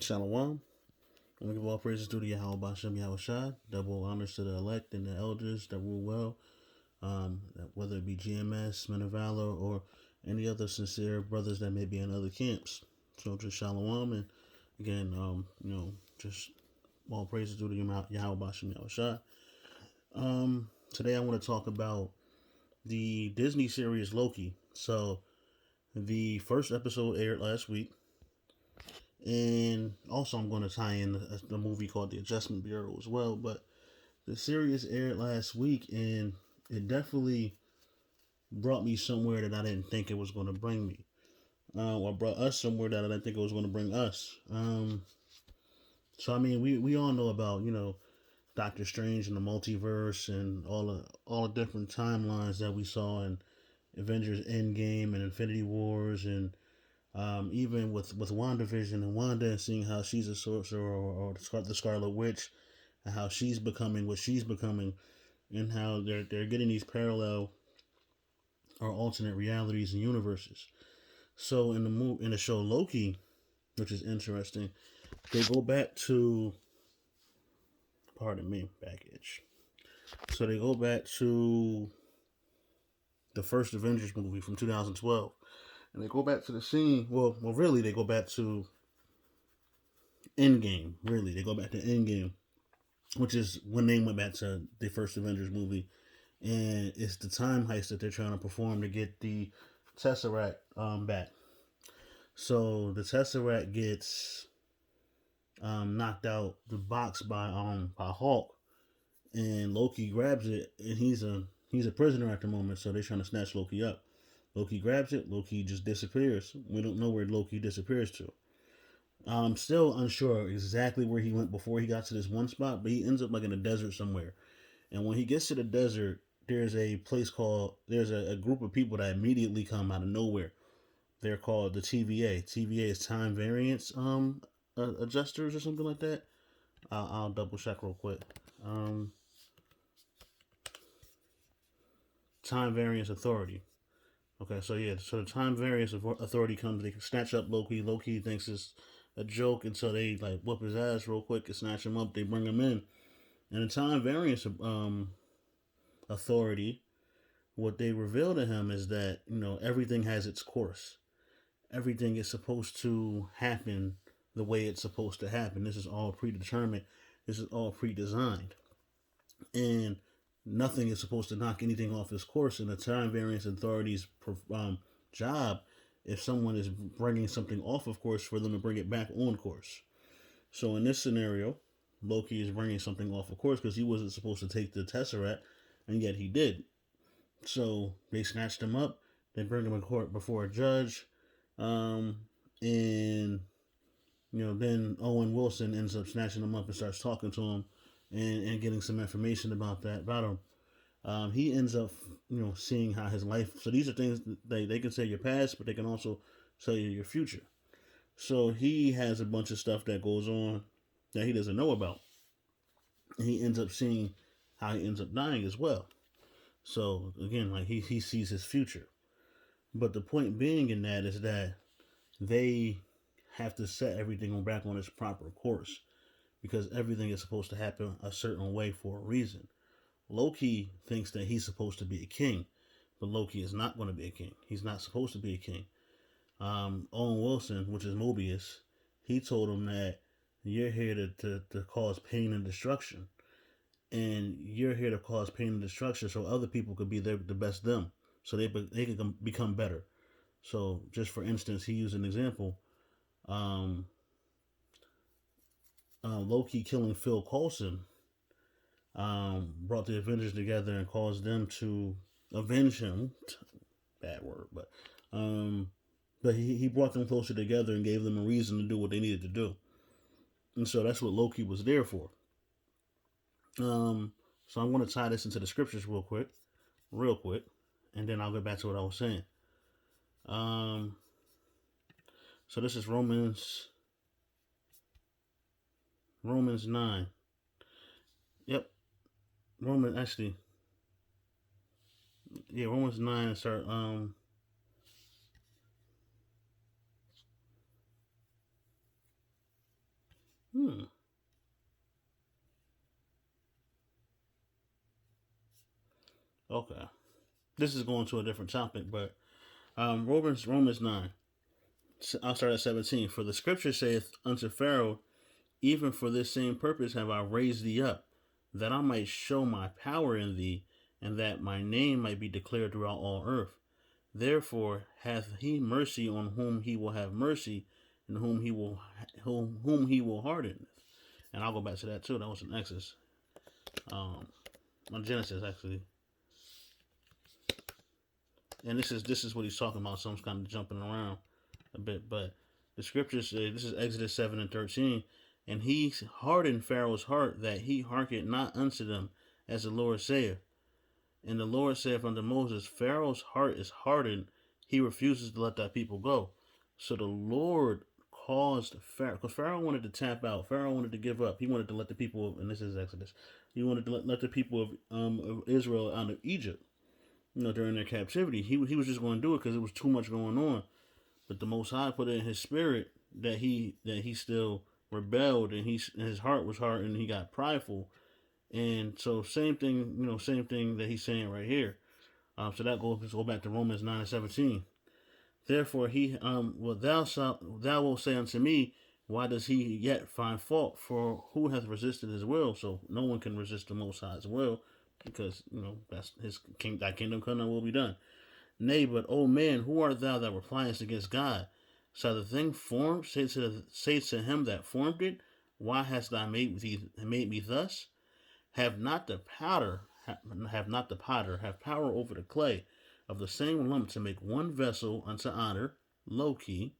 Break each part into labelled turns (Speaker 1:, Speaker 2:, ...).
Speaker 1: Shalom. I want to give all praises to the Yahweh Bashem Yahweh Shai. Double honors to the elect and the elders that rule well, whether it be GMS, Men of Valor, or any other sincere brothers that may be in other camps. So just Shalom, and again, just all praises to the Yahweh Bashem Yahweh Shai. Today I want to talk about the Disney series Loki. So the first episode aired last week. And also, I'm going to tie in the movie called The Adjustment Bureau as well. But the series aired last week, and it definitely brought me somewhere that I didn't think it was going to bring me. Or brought us somewhere that I didn't think it was going to bring us. So, I mean, we all know about, Doctor Strange and the multiverse and all the different timelines that we saw in Avengers Endgame and Infinity Wars and even with WandaVision and Wanda and seeing how she's a sorcerer or the Scarlet Witch and how she's becoming what she's becoming and how they're getting these parallel or alternate realities and universes. So in the show Loki, which is interesting, they go back to pardon me, baggage. So they go back to the first Avengers movie from 2012. And they go back to the scene. Well, really, they go back to Endgame. Really, they go back to Endgame, which is when they went back to the first Avengers movie, and it's the time heist that they're trying to perform to get the Tesseract back. So the Tesseract gets knocked out the box by Hulk, and Loki grabs it, and he's a prisoner at the moment. So they're trying to snatch Loki up. Loki grabs it. Loki just disappears. We don't know where Loki disappears to. I'm still unsure exactly where he went before he got to this one spot, but he ends up like in a desert somewhere. And when he gets to the desert, there's a group of people that immediately come out of nowhere. They're called the TVA. TVA is time variance adjusters or something like that. I'll double check real quick. Um, Time variance authority. Okay, so yeah, so the time variance authority comes. They snatch up Loki. Loki thinks it's a joke until they like whoop his ass real quick and snatch him up. They bring him in, and the time variance authority, what they reveal to him is that everything has its course. Everything is supposed to happen the way it's supposed to happen. This is all predetermined. This is all pre-designed, and nothing is supposed to knock anything off its course. And the time variance authority's job, if someone is bringing something off of course, for them to bring it back on course. So in this scenario, Loki is bringing something off of course because he wasn't supposed to take the Tesseract, and yet he did. So they snatched him up. They bring him in court before a judge, and then Owen Wilson ends up snatching him up and starts talking to him and getting some information about him. He ends up, seeing how his life. So these are things that they can say your past, but they can also tell you your future. So he has a bunch of stuff that goes on that he doesn't know about. And he ends up seeing how he ends up dying as well. So again, like he sees his future. But the point being in that is that they have to set everything back on its proper course because everything is supposed to happen a certain way for a reason. Loki thinks that he's supposed to be a king, but Loki is not going to be a king. He's not supposed to be a king. Owen Wilson, which is Mobius, he told him that you're here to cause pain and destruction. And you're here to cause pain and destruction so other people could be the best them. So they can become better. So just for instance, he used an example. Um, Loki killing Phil Coulson brought the Avengers together and caused them to avenge him. Bad word, but he brought them closer together and gave them a reason to do what they needed to do. And so that's what Loki was there for. So I'm going to tie this into the scriptures real quick, and then I'll get back to what I was saying. Um, so this is Romans 9. Yep, Romans 9 and start Hmm. Okay. This is going to a different topic, but Romans 9. I'll start at 17. For the scripture saith unto Pharaoh, even for this same purpose have I raised thee up, that I might show my power in thee, and that my name might be declared throughout all earth. Therefore hath he mercy on whom he will have mercy, and whom he will harden. And I'll go back to that too. That was in Exodus, um, on Genesis actually. And this is what he's talking about. So I'm kind of jumping around a bit, but the scriptures say this is Exodus 7:13, and he hardened Pharaoh's heart that he hearkened not unto them, as the Lord saith. And the Lord saith unto Moses, Pharaoh's heart is hardened; he refuses to let that people go. So the Lord caused Pharaoh, because Pharaoh wanted to tap out. Pharaoh wanted to give up. He wanted to let the people, and this is Exodus. He wanted to let the people of Israel out of Egypt. During their captivity, he was just going to do it because it was too much going on. But the Most High put it in his spirit that he still rebelled, and his heart was hard, and he got prideful. And so same thing that he's saying right here. So that go back to Romans 9:17. Therefore thou wilt say unto me, why does he yet find fault? For who hath resisted his will? So no one can resist the Most High's will, because that's his king. Thy kingdom come, and will be done. Nay, but O man, who art thou that repliest against God? Shall the thing formed say to him that formed it, why hast thou made me thus? Have not the potter have power over the clay of the same lump to make one vessel unto honor, Loki,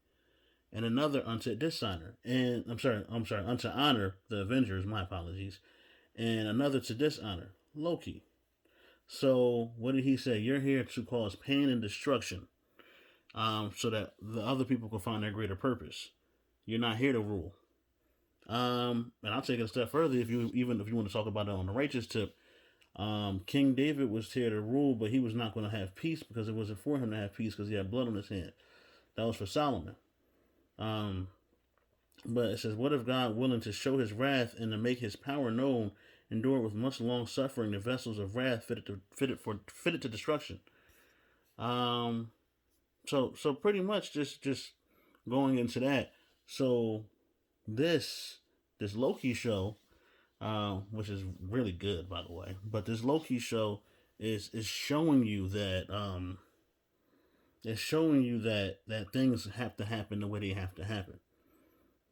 Speaker 1: and another unto dishonor. And I'm sorry, unto honor, the Avengers, my apologies, and another to dishonor, Loki. So what did he say? You're here to cause pain and destruction, so that the other people can find their greater purpose. You're not here to rule. And I'll take it a step further. If you want to talk about it on the righteous tip, King David was here to rule, but he was not going to have peace because it wasn't for him to have peace because he had blood on his hand. That was for Solomon. Um, but it says, "What if God, willing to show His wrath and to make His power known, endure with much long suffering the vessels of wrath fitted to destruction?" Um, so pretty much just going into that. So this this Loki show, which is really good, by the way. But this Loki show is showing you that that things have to happen the way they have to happen.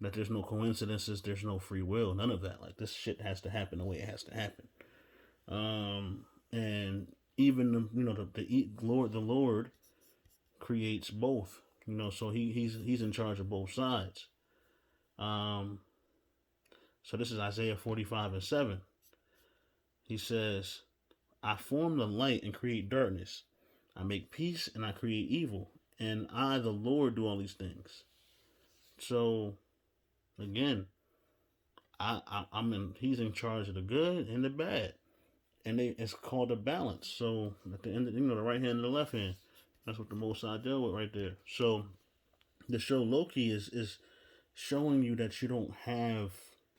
Speaker 1: That there's no coincidences, there's no free will, none of that. Like this shit has to happen the way it has to happen. And even the Lord creates both. So he's in charge of both sides. Um, so this is Isaiah 45:7. He says, I form the light and create darkness. I make peace and I create evil. And I, the Lord, do all these things. So, again, I'm in. He's in charge of the good and the bad, and it's called a balance. So at the end, the right hand and the left hand. That's what the Most High deal with right there. So the show Loki is showing you that you don't have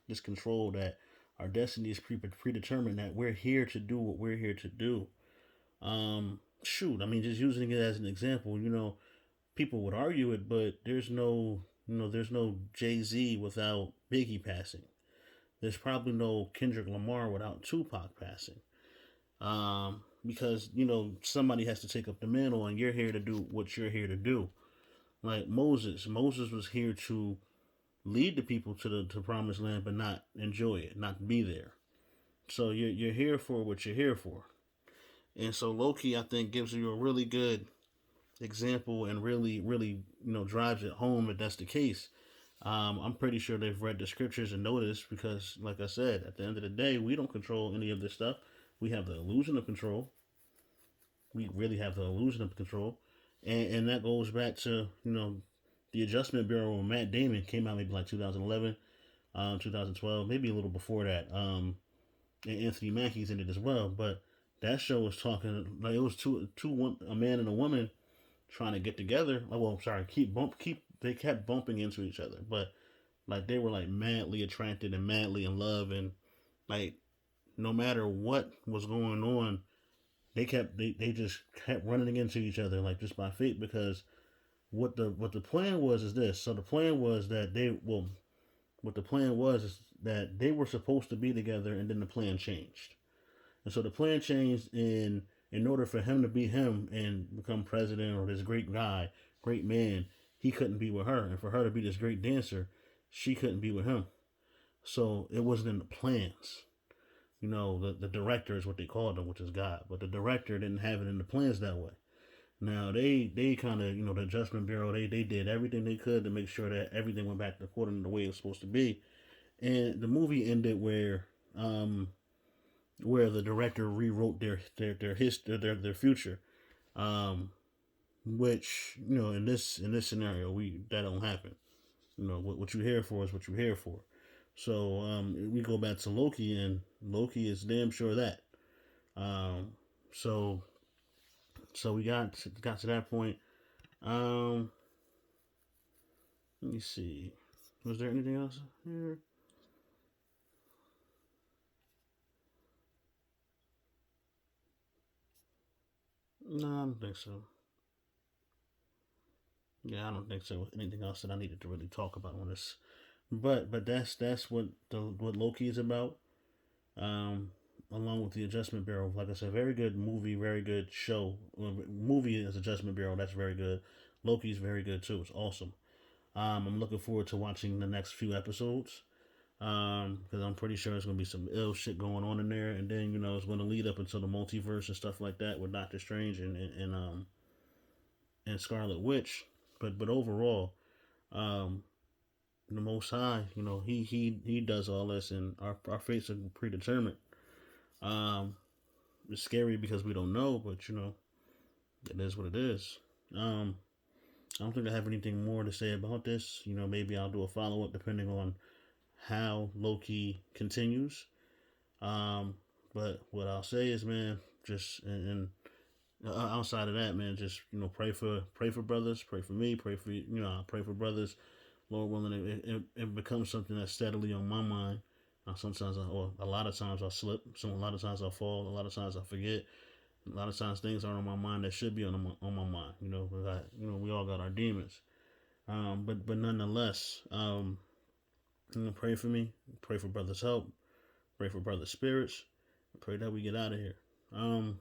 Speaker 1: this control. That our destiny is predetermined. That we're here to do what we're here to do. Shoot, I mean, just using it as an example, people would argue it, but there's no Jay-Z without Biggie passing. There's probably no Kendrick Lamar without Tupac passing. Because somebody has to take up the mantle, and you're here to do what you're here to do. Like Moses was here to lead the people to the promised land, but not enjoy it, not be there. So you're here for what you're here for. And so Loki, I think, gives you a really good example and really, really, drives it home that that's the case. I'm pretty sure they've read the scriptures and noticed because, like I said, at the end of the day, we don't control any of this stuff. We have the illusion of control. We really have the illusion of control. And that goes back to, the Adjustment Bureau when Matt Damon came out maybe like 2011, 2012, maybe a little before that. And Anthony Mackie's in it as well. But that show was talking like it was a man and a woman trying to get together. Well, sorry, they kept bumping into each other, but Like they were like madly attracted and madly in love, and like no matter what was going on, they just kept running into each other like just by fate because what the plan was is this. So the plan was that they well what the plan was is that they were supposed to be together, and then the plan changed. And so the plan changed in order for him to be him and become president or this great guy, great man, he couldn't be with her. And for her to be this great dancer, she couldn't be with him. So it wasn't in the plans. The director is what they called him, which is God. But the director didn't have it in the plans that way. Now they kind of the Adjustment Bureau they did everything they could to make sure that everything went back according to the way it was supposed to be, and the movie ended where the director rewrote their history their future, um, which in this scenario we that don't happen. What you here for is what you here for. So we go back to Loki, and Loki is damn sure that. Um, so so we got to that point. Um, Let me see. Was there anything else here? No, I don't think so. Yeah, I don't think so. Anything else that I needed to really talk about on this, but that's what Loki is about. Um, Along with the Adjustment Bureau, like I said, very good movie, very good show. Movie is Adjustment Bureau. That's very good. Loki's very good too. It's awesome. I'm looking forward to watching the next few episodes. Because I'm pretty sure there's gonna be some ill shit going on in there, and then it's gonna lead up until the multiverse and stuff like that with Doctor Strange and Scarlet Witch. But overall, um, the Most High, he does all this, and our fates are predetermined. Um, it's scary because we don't know, but it is what it is. Um, I don't think I have anything more to say about this. Maybe I'll do a follow up depending on how Loki continues. Um, but what I'll say is, man, just and outside of that, man, just pray for brothers, pray for me, pray for I pray for brothers. Lord willing, it becomes something that's steadily on my mind. Sometimes, or a lot of times, I slip. A lot of times I fall. A lot of times I forget. A lot of times things aren't on my mind that should be on my mind. We all got our demons. But nonetheless, pray for me. Pray for brothers' help. Pray for brothers' spirits. Pray that we get out of here. Um,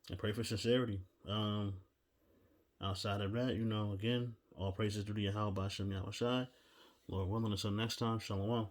Speaker 1: and pray for sincerity. Outside of that, again, all praises due to Yahweh Bashem Yahweh Shai. Lord willing, until next time, Shalom.